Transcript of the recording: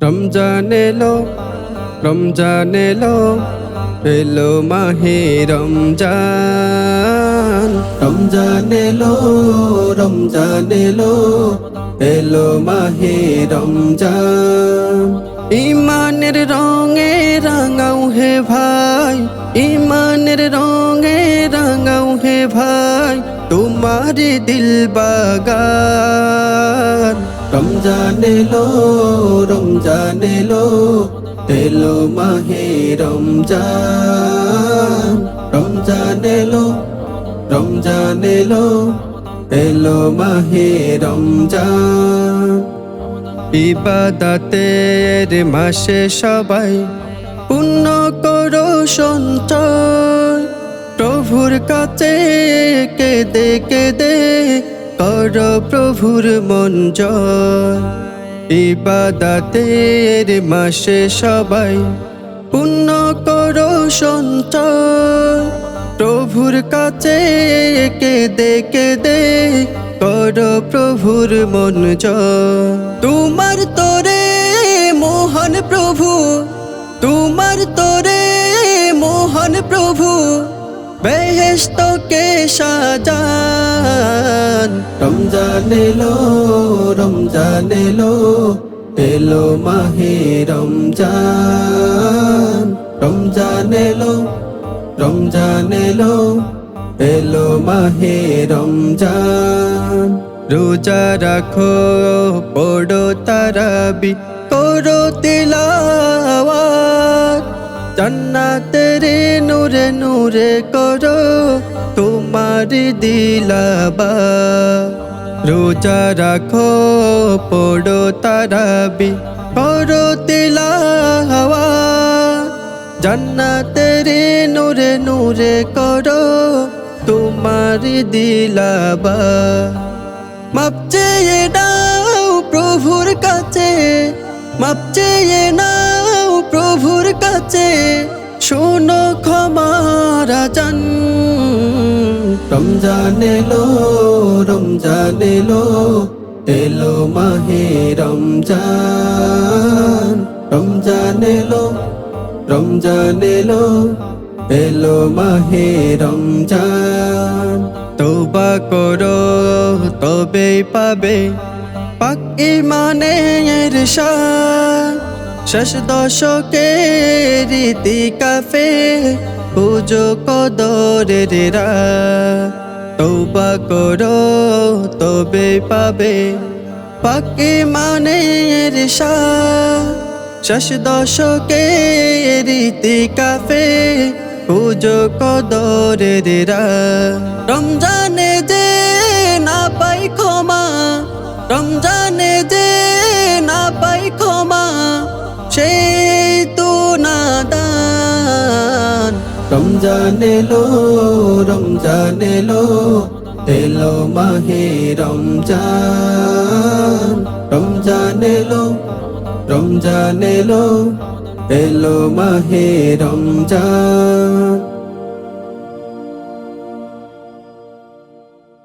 রমজান এলো, রমজান এলো, এলো মাহে রমজান। রমজান এলো, রমজান এলো, এলো মাহে রমজান। ইমানের রঙে রাঙাও হে ভাই, ইমানের রঙে রাঙাও হে ভাই, তোমারি দিল বাগান। রমজান এলো, রমজান এলো, এলো মাহে রমজান। রমজান এলো, রমজান এলো, এলো মাহে রমজান। ইবাদতের মাসে সবাই পুণ্য করো সঞ্চয়, প্রভুর কাছে কেঁদে কেঁদে করো প্রভুর মন জয়। ইবাদতের মাসে সবাই পুণ্য করো সঞ্চয়, প্রভুর কাছে কেঁদে কেঁদে করো প্রভুর মন জয়। তোমার তোরে মোহন প্রভু, তোমার তোরে মোহন প্রভু, বেহেশতকে সাজান। রমজান এলো, রমজান এলো, এলো মাহে রমজান। রমজান এলো, রমজান এলো, এলো মাহে রমজান। রোজা রাখো, পড়ো তারাবি, করো তিলাওয়াত, জান্নাতের নূরে নূরে করো তোমারি দিলাবাত। রোজা রাখো, পড়ো তারাবি, করো তিলাওয়াত, জান্নাতের নূরে নূরে করো তোমারি দিলাবাত। মাপ চেয়ে নাও প্রভুর কাছে, মাপ চেয়ে নাও প্রভুর কাছে, শোনো ক্ষমার আজান। রমজান এলো, রমজান এলো, এলো মাহে রমজান। রমজান এলো, রমজান এলো, এলো মাহে রমজান। তওবা করো তবেই পাবে পাক ঈমানের শান, শেষ দশকের ইতিকাফে পুজো কদরের রাত। তওবা করো তবেই পাবে পাক ঈমানের শান, শেষ দশকের ইতিকাফে পুজো কদরের রাত। রমজানে যে না পাই ক্ষমা, রমজানে যে না পাই ক্ষমা, সেই তো নাদান। রমজান এলো, রমজান এলো, এলো মাহে রমজান। রমজান এলো, রমজান এলো, এলো মাহে রমজান।